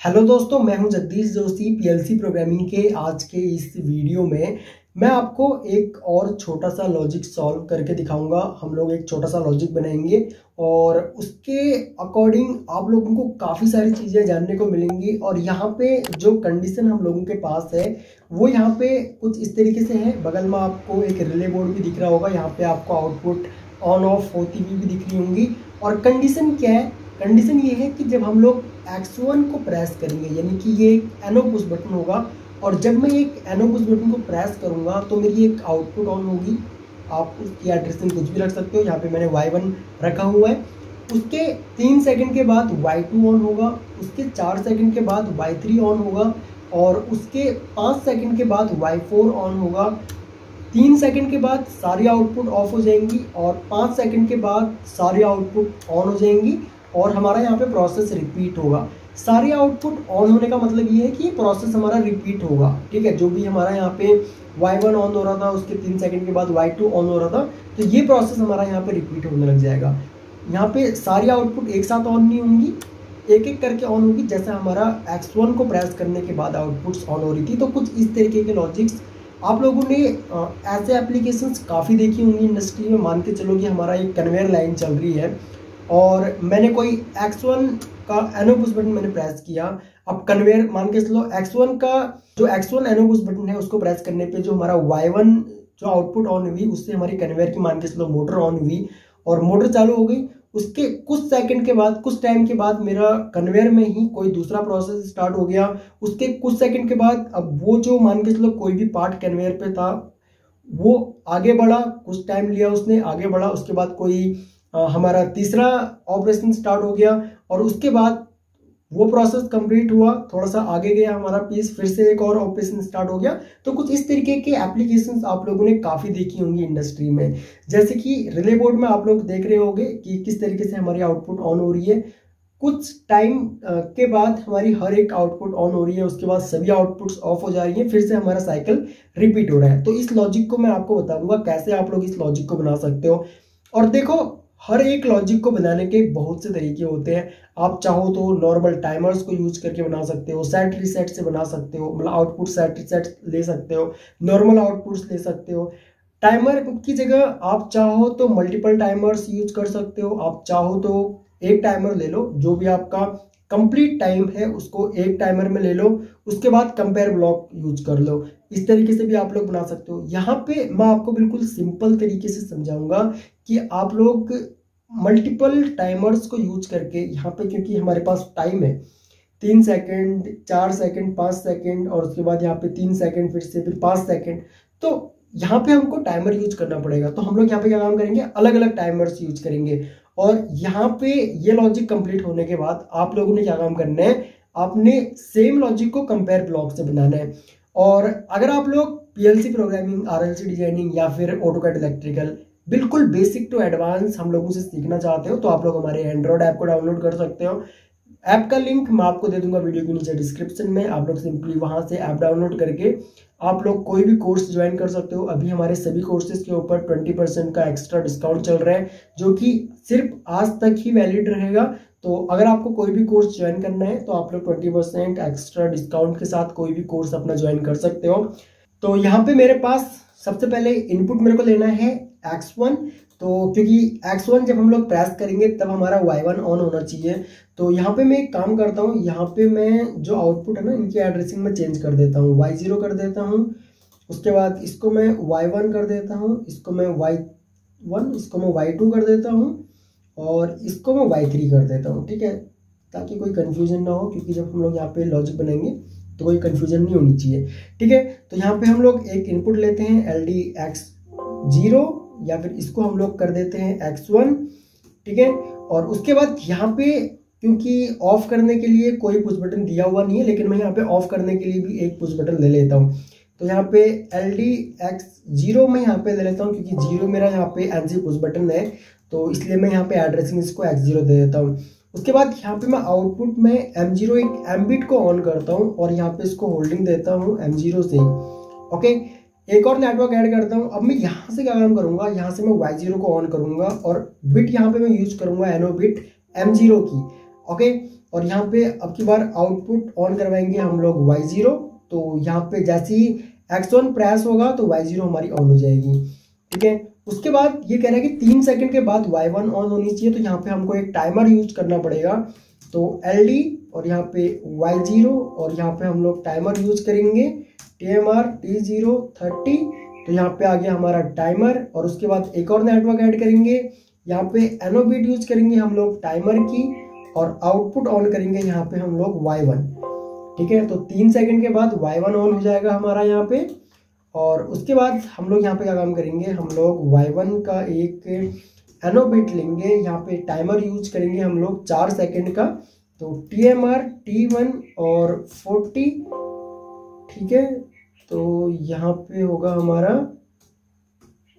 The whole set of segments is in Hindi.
हेलो दोस्तों, मैं हूं जगदीश जोशी पीएलसी प्रोग्रामिंग के। आज के इस वीडियो में मैं आपको एक और छोटा सा लॉजिक सॉल्व करके दिखाऊंगा। हम लोग एक छोटा सा लॉजिक बनाएंगे और उसके अकॉर्डिंग आप लोगों को काफ़ी सारी चीज़ें जानने को मिलेंगी। और यहाँ पे जो कंडीशन हम लोगों के पास है वो यहाँ पे कुछ इस तरीके से है। बगल में आपको एक रिले बोर्ड भी दिख रहा होगा, यहाँ पे आपको आउटपुट ऑन ऑफ होती हुई भी दिख रही होंगी। और कंडीशन क्या है? कंडीशन ये है कि जब हम लोग X1 को प्रेस करेंगे, यानी कि ये एक एनो पुश बटन होगा, और जब मैं एक एनो पुश बटन को प्रेस करूंगा तो मेरी एक आउटपुट ऑन होगी। आप उसकी एड्रेसिंग कुछ भी रख सकते हो, यहाँ पे मैंने Y1 रखा हुआ है। उसके 3 सेकंड के बाद Y2 ऑन होगा, उसके 4 सेकंड के बाद Y3 ऑन होगा, और उसके 5 सेकंड के बाद Y4 ऑन होगा। 3 सेकंड के बाद सारी आउटपुट ऑफ हो जाएंगी और 5 सेकंड के बाद सारी आउटपुट ऑन हो जाएंगी और हमारा यहाँ पे प्रोसेस रिपीट होगा। सारी आउटपुट ऑन होने का मतलब ये है कि प्रोसेस हमारा रिपीट होगा। ठीक है, जो भी हमारा यहाँ पे Y1 ऑन हो रहा था, उसके 3 सेकंड के बाद Y2 ऑन हो रहा था, तो ये प्रोसेस हमारा यहाँ पे रिपीट होने लग जाएगा। यहाँ पे सारी आउटपुट एक साथ ऑन नहीं होंगी, एक एक करके ऑन होगी। जैसे हमारा X1 को प्रेस करने के बाद आउटपुट्स ऑन हो रही थी, तो कुछ इस तरीके के लॉजिक्स आप लोगों ने ऐसे एप्लीकेशंस काफ़ी देखी होंगी इंडस्ट्री में। मान के चलो कि हमारा एक कन्वेयर लाइन चल रही है और मैंने कोई X1 का एनो पुश बटन मैंने प्रेस किया। अब कन्वेयर मान के चलो X1 का जो X1 एनो पुश बटन है उसको प्रेस करने पे जो हमारा Y1 जो आउटपुट ऑन हुई, उससे हमारी कन्वेयर की मान के चलो मोटर ऑन हुई और मोटर चालू हो गई। उसके कुछ सेकंड के बाद, कुछ टाइम के बाद मेरा कन्वेयर में ही कोई दूसरा प्रोसेस स्टार्ट हो गया। उसके कुछ सेकंड के बाद अब वो जो मान के चलो कोई भी पार्ट कन्वेयर पे था वो आगे बढ़ा, कुछ टाइम लिया उसने, आगे बढ़ा। उसके बाद कोई हमारा तीसरा ऑपरेशन स्टार्ट हो गया और उसके बाद वो प्रोसेस कंप्लीट हुआ, थोड़ा सा आगे गया हमारा पीस, फिर से एक और ऑपरेशन स्टार्ट हो गया। तो कुछ इस तरीके के एप्लीकेशंस आप लोगों ने काफ़ी देखी होंगी इंडस्ट्री में। जैसे कि रिले बोर्ड में आप लोग देख रहे होंगे कि किस तरीके से हमारी आउटपुट ऑन हो रही है। कुछ टाइम के बाद हमारी हर एक आउटपुट ऑन हो रही है, उसके बाद सभी आउटपुट्स ऑफ हो जा रही है, फिर से हमारा साइकिल रिपीट हो रहा है। तो इस लॉजिक को मैं आपको बताऊंगा कैसे आप लोग इस लॉजिक को बना सकते हो। और देखो, हर एक लॉजिक को बनाने के बहुत से तरीके होते हैं। आप चाहो तो नॉर्मल टाइमर्स को यूज करके बना सकते हो, सेट रिसेट से बना सकते हो, मतलब आउटपुट सेट रिसेट ले सकते हो, नॉर्मल आउटपुट्स ले सकते हो। टाइमर की जगह आप चाहो तो मल्टीपल टाइमर्स यूज कर सकते हो। आप चाहो तो एक टाइमर ले लो, जो भी आपका कंप्लीट टाइम है उसको एक टाइमर में ले लो, उसके बाद कंपेयर ब्लॉक यूज कर लो। इस तरीके से भी आप लोग बना सकते हो। यहाँ पे मैं आपको बिल्कुल सिंपल तरीके से समझाऊंगा कि आप लोग मल्टीपल टाइमर्स को यूज करके यहाँ पे, क्योंकि हमारे पास टाइम है 3 सेकंड, 4 सेकंड, 5 सेकंड, और उसके बाद यहाँ पे 3 सेकंड, फिर से फिर 5 सेकंड, तो यहाँ पे हमको टाइमर यूज करना पड़ेगा। तो हम लोग यहाँ पे क्या काम करेंगे, अलग अलग टाइमर्स यूज करेंगे। और यहाँ पे ये लॉजिक कंप्लीट होने के बाद आप लोगों ने क्या काम करना है, आपने सेम लॉजिक को कंपेयर ब्लॉक से बनाना है। और अगर आप लोग पीएलसी प्रोग्रामिंग, आरएलसी डिजाइनिंग या फिर ऑटोकैड इलेक्ट्रिकल बिल्कुल बेसिक टू एडवांस हम लोगों से सीखना चाहते हो, तो आप लोग हमारे एंड्रॉइड ऐप को डाउनलोड कर सकते हो। ऐप का लिंक मैं आपको दे दूंगा वीडियो के नीचे डिस्क्रिप्शन में। आप लोग सिंपली वहां से ऐप डाउनलोड करके आप लोग कोई भी कोर्स ज्वाइन कर सकते हो। अभी हमारे सभी कोर्सेज के ऊपर 20% का एक्स्ट्रा डिस्काउंट चल रहा है, जो कि सिर्फ आज तक ही वैलिड रहेगा। तो अगर आपको कोई भी कोर्स ज्वाइन करना है तो आप लोग 20% एक्स्ट्रा डिस्काउंट के साथ कोई भी कोर्स अपना ज्वाइन कर सकते हो। तो यहाँ पे मेरे पास सबसे पहले इनपुट मेरे को लेना है X1। तो क्योंकि X1 जब हम लोग प्रेस करेंगे तब हमारा Y1 ऑन होना चाहिए। तो यहाँ पे मैं एक काम करता हूँ, यहाँ पे मैं जो आउटपुट है ना, इनकी एड्रेसिंग में चेंज कर देता हूँ, Y0 कर देता हूँ। उसके बाद इसको मैं Y1 कर देता हूँ, इसको मैं Y1, इसको मैं Y2 कर देता हूँ और इसको मैं Y3 कर देता हूँ। ठीक है, ताकि कोई कन्फ्यूजन ना हो, क्योंकि जब हम लोग यहाँ पे लॉजिक बनाएंगे तो कोई कन्फ्यूजन नहीं होनी चाहिए। ठीक है, तो यहाँ पे हम लोग एक इनपुट लेते हैं LD X0, या फिर इसको हम लोग कर देते हैं X1। ठीक है, और उसके बाद यहाँ पे क्योंकि ऑफ करने के लिए कोई पुश बटन दिया हुआ नहीं है, लेकिन मैं यहाँ पे ऑफ करने के लिए भी एक पुश बटन ले लेता हूँ। तो यहाँ पे LD X0 मैं यहाँ पे ले लेता हूँ, क्योंकि 0 मेरा यहाँ पे NC पुश बटन है, तो इसलिए मैं यहाँ पे एड्रेसिंग इसको X0 दे देता हूँ। उसके बाद यहाँ पे मैं आउटपुट में M0 एक M बिट को ऑन करता हूँ और यहाँ पे इसको होल्डिंग देता हूँ M0 से। ओके, एक और नेटवर्क ऐड करता हूँ। अब मैं यहाँ से क्या काम करूंगा, यहाँ से मैं Y0 को ऑन करूंगा और बिट यहाँ पे मैं यूज करूंगा एनो बिट M0 की। ओके, और यहाँ पे अब की बार आउटपुट ऑन करवाएंगे हम लोग Y0। तो यहाँ पे जैसे ही X1 प्रेस होगा तो Y0 हमारी ऑन हो जाएगी, ठीक है। उसके बाद ये कह रहा है कि 3 सेकंड के बाद Y1 ऑन होनी चाहिए, तो यहाँ पे हमको एक टाइमर यूज करना पड़ेगा। तो LD और यहाँ पे Y0 और यहाँ पे हम लोग टाइमर यूज करेंगे TMR T0 30। तो यहाँ पे आ गया हमारा टाइमर। और उसके बाद एक और नेटवर्क ऐड करेंगे, यहाँ पे NO बिट यूज करेंगे हम लोग टाइमर की, और आउटपुट ऑन करेंगे यहाँ पे हम लोग Y1, ठीक है। तो 3 सेकंड के बाद Y1 ऑन हो जाएगा हमारा यहाँ पे। और उसके बाद हम लोग यहाँ पे क्या काम करेंगे, हम लोग Y1 का एक NO बिट लेंगे, यहाँ पे टाइमर यूज करेंगे हम लोग 4 सेकंड का। तो TMR T1 और 40, ठीक है। तो यहाँ पे होगा हमारा,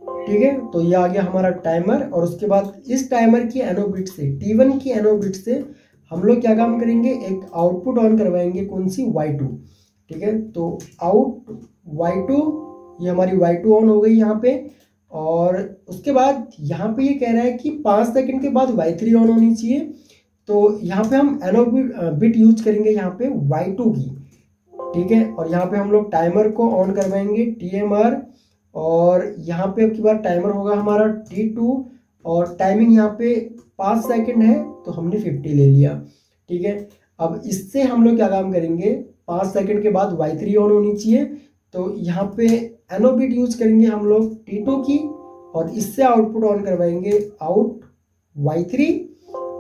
ठीक है। तो ये आ गया हमारा टाइमर। और उसके बाद इस टाइमर की NO बिट से, T1 की NO बिट से हम लोग क्या काम करेंगे, एक आउटपुट ऑन करवाएंगे, कौन सी, Y2, ठीक है। तो आउट Y2, ये हमारी Y2 ऑन हो गई यहाँ पे। और उसके बाद यहाँ पे ये कह रहा है कि 5 सेकंड के बाद Y3 ऑन होनी चाहिए। तो यहाँ पे हम NO बिट यूज करेंगे यहाँ पे Y2 की, ठीक है। और यहाँ पे हम लोग टाइमर को ऑन करवाएंगे TMR, और यहाँ पे अब की बार टाइमर होगा हमारा T2, और टाइमिंग यहाँ पे 5 सेकंड है, तो हमने 50 ले लिया, ठीक है। अब इससे हम लोग क्या काम करेंगे, 5 सेकंड के बाद Y3 ऑन होनी चाहिए। तो यहाँ पे NO बिट यूज करेंगे हम लोग T2 की, और इससे आउटपुट ऑन करवाएंगे आउट Y3,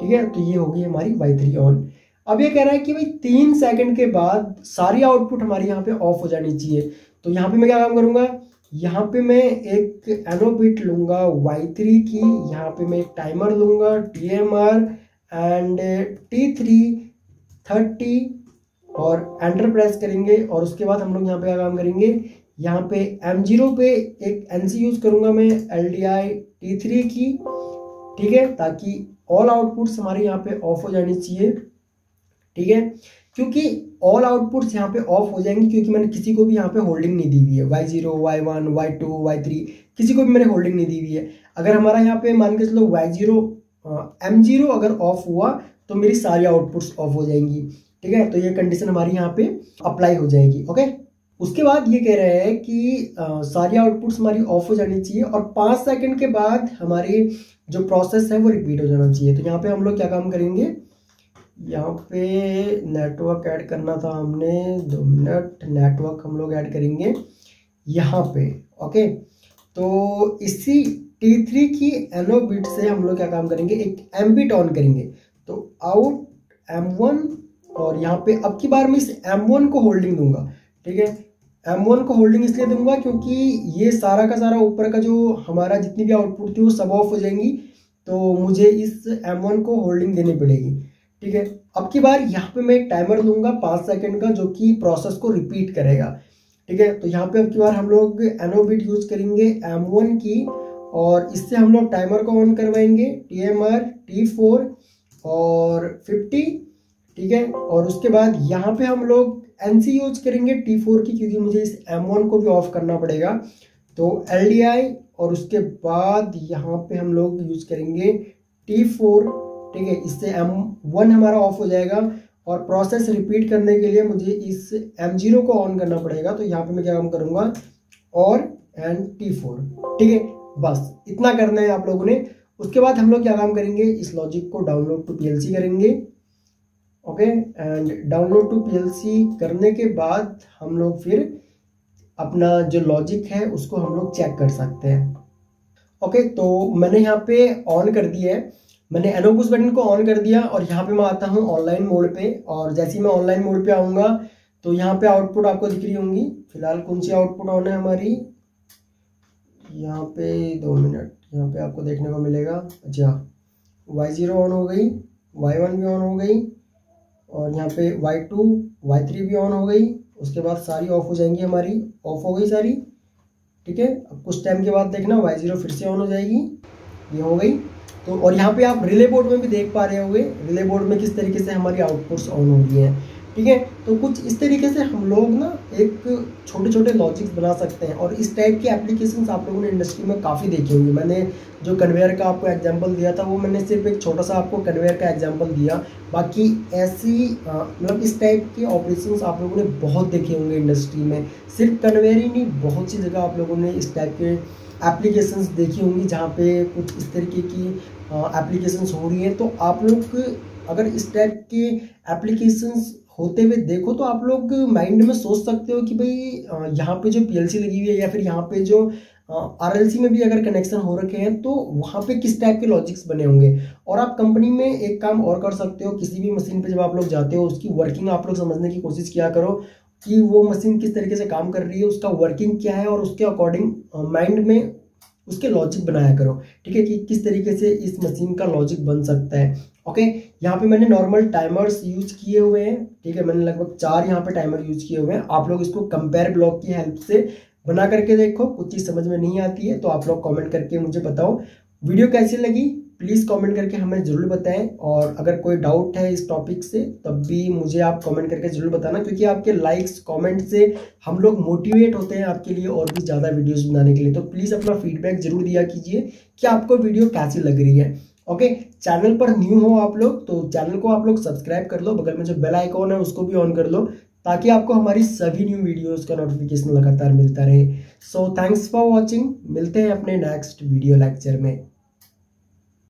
ठीक है। तो ये होगी हमारी Y3 ऑन। अब ये कह रहा है कि भाई 3 सेकंड के बाद सारी आउटपुट हमारी यहाँ पे ऑफ हो जानी चाहिए। तो यहाँ पे मैं क्या काम करूंगा, यहाँ पे मैं एक NO बिट लूंगा Y3 की, यहाँ पे मैं एक टाइमर लूंगा TMR एंड T3 30, और एंटर प्रेस करेंगे। और उसके बाद हम लोग यहाँ पे क्या काम करेंगे, यहाँ पे M0 पे एक NC यूज करूंगा मैं LDI T3 की, ठीक है, ताकि ऑल आउटपुट्स हमारे यहाँ पे ऑफ हो जानी चाहिए, ठीक है। क्योंकि ऑल आउटपुट्स यहाँ पे ऑफ हो जाएंगी, क्योंकि मैंने किसी को भी यहाँ पे होल्डिंग नहीं दी हुई है, Y0 Y1 Y2 Y3 किसी को भी मैंने होल्डिंग नहीं दी हुई है। अगर हमारा यहाँ पे मान के चलो Y0 M0 अगर ऑफ हुआ तो मेरी सारी आउटपुट्स ऑफ हो जाएंगी, ठीक है। तो ये कंडीशन हमारी यहाँ पे अप्लाई हो जाएगी, ओके। उसके बाद ये कह रहे हैं कि सारी आउटपुट्स हमारी ऑफ हो जानी चाहिए, और 5 सेकंड के बाद हमारी जो प्रोसेस है वो रिपीट हो जाना चाहिए। तो यहाँ पे हम लोग क्या काम करेंगे, यहाँ पे नेटवर्क ऐड करना था हमने, 2 मिनट, नेटवर्क हम लोग ऐड करेंगे यहाँ पे, ओके। तो इसी T3 की NO बिट से हम लोग क्या काम करेंगे, एक M बिट ऑन करेंगे। तो आउट M1, और यहाँ पे अब की बार मैं इस M1 को होल्डिंग दूंगा, ठीक है। M1 को होल्डिंग इसलिए दूंगा क्योंकि ये सारा का सारा ऊपर का जो हमारा जितनी भी आउटपुट थी वो सब ऑफ हो जाएंगी, तो मुझे इस M1 को होल्डिंग देनी पड़ेगी, ठीक है। अब की बार यहाँ पे मैं एक टाइमर लूंगा 5 सेकंड का, जो कि प्रोसेस को रिपीट करेगा, ठीक है। तो यहाँ पे अब की बार हम लोग NO बिट यूज करेंगे M1 की, और इससे हम लोग टाइमर को ऑन करवाएंगे TMR T4 और 50, ठीक है। और उसके बाद यहाँ पे हम लोग NC यूज करेंगे T4 की, क्योंकि मुझे इस M1 को भी ऑफ करना पड़ेगा। तो LDI, और उसके बाद यहाँ पे हम लोग यूज करेंगे T4, ठीक है। इससे M1 हमारा ऑफ हो जाएगा, और प्रोसेस रिपीट करने के लिए मुझे इस M0 को ऑन करना पड़ेगा। तो यहाँ पे मैं क्या काम करूंगा, और एंड T4, ठीक है। बस इतना करना है आप लोगों ने। उसके बाद हम लोग क्या काम करेंगे, इस लॉजिक को डाउनलोड टू PLC करेंगे, okay. And download to PLC करने के बाद हम लोग फिर अपना जो लॉजिक है उसको हम लोग चेक कर सकते हैं, ओके। तो मैंने यहाँ पे ऑन कर दिया है, मैंने NO पुश बटन को ऑन कर दिया, और यहाँ पे मैं आता हूँ ऑनलाइन मोड पे। और जैसे ही मैं ऑनलाइन मोड पे आऊँगा तो यहाँ पे आउटपुट आपको दिख रही होंगी। फिलहाल कौन सी आउटपुट ऑन है हमारी, यहाँ पे 2 मिनट, यहाँ पे आपको देखने को मिलेगा, अच्छा Y0 ऑन हो गई, Y1 भी ऑन हो गई, और यहाँ पे Y2 Y3 भी ऑन हो गई। उसके बाद सारी ऑफ हो जाएंगी, हमारी ऑफ हो गई सारी, ठीक है। अब कुछ टाइम के बाद देखना Y0 फिर से ऑन हो जाएगी, ये हो गई। तो और यहाँ पे आप रिले बोर्ड में भी देख पा रहे होंगे, रिले बोर्ड में किस तरीके से हमारी आउटपुट्स ऑन हो रही हैं, ठीक है। तो कुछ इस तरीके से हम लोग ना एक छोटे छोटे लॉजिक्स बना सकते हैं, और इस टाइप की एप्लीकेशंस आप लोगों ने इंडस्ट्री में काफ़ी देखी होंगी। मैंने जो कन्वेयर का आपको एग्जांपल दिया था वो मैंने सिर्फ एक छोटा सा आपको कन्वेयर का एग्जांपल दिया। बाकी ऐसी मतलब इस टाइप के ऑपरेशंस आप लोगों ने बहुत देखे होंगे इंडस्ट्री में। सिर्फ कन्वेयर ही नहीं, बहुत सी जगह आप लोगों ने इस टाइप के एप्लीकेशंस देखी होंगी जहाँ पे कुछ इस तरीके की एप्लीकेशंस हो रही हैं। तो आप लोग अगर इस टाइप के एप्लीकेशंस होते हुए देखो तो आप लोग माइंड में सोच सकते हो कि भाई यहाँ पे जो पीएलसी लगी हुई है या फिर यहाँ पे जो आरएलसी में भी अगर कनेक्शन हो रखे हैं तो वहाँ पे किस टाइप के लॉजिक्स बने होंगे। और आप कंपनी में एक काम और कर सकते हो, किसी भी मशीन पे जब आप लोग जाते हो उसकी वर्किंग आप लोग समझने की कोशिश किया करो कि वो मशीन किस तरीके से काम कर रही है, उसका वर्किंग क्या है, और उसके अकॉर्डिंग माइंड में उसके लॉजिक बनाया करो। ठीक है, कि किस तरीके से इस मशीन का लॉजिक बन सकता है। ओके, यहाँ पे मैंने नॉर्मल टाइमर्स यूज किए हुए हैं। ठीक है, मैंने लगभग 4 यहाँ पे टाइमर यूज किए हुए हैं। आप लोग इसको कंपेयर ब्लॉक की हेल्प से बना करके देखो। कुछ चीज़ समझ में नहीं आती है तो आप लोग कमेंट करके मुझे बताओ। वीडियो कैसी लगी प्लीज़ कमेंट करके हमें ज़रूर बताएं, और अगर कोई डाउट है इस टॉपिक से तब भी मुझे आप कमेंट करके ज़रूर बताना, क्योंकि आपके लाइक्स कमेंट से हम लोग मोटिवेट होते हैं आपके लिए और भी ज़्यादा वीडियोस बनाने के लिए। तो प्लीज़ अपना फीडबैक ज़रूर दिया कीजिए कि आपको वीडियो कैसी लग रही है। ओके, चैनल पर न्यू हो आप लोग तो चैनल को आप लोग सब्सक्राइब कर लो, बगल में जो बेल आइकॉन है उसको भी ऑन कर लो ताकि आपको हमारी सभी न्यू वीडियोस का नोटिफिकेशन लगातार मिलता रहे। सो थैंक्स फॉर वॉचिंग, मिलते हैं अपने नेक्स्ट वीडियो लेक्चर में।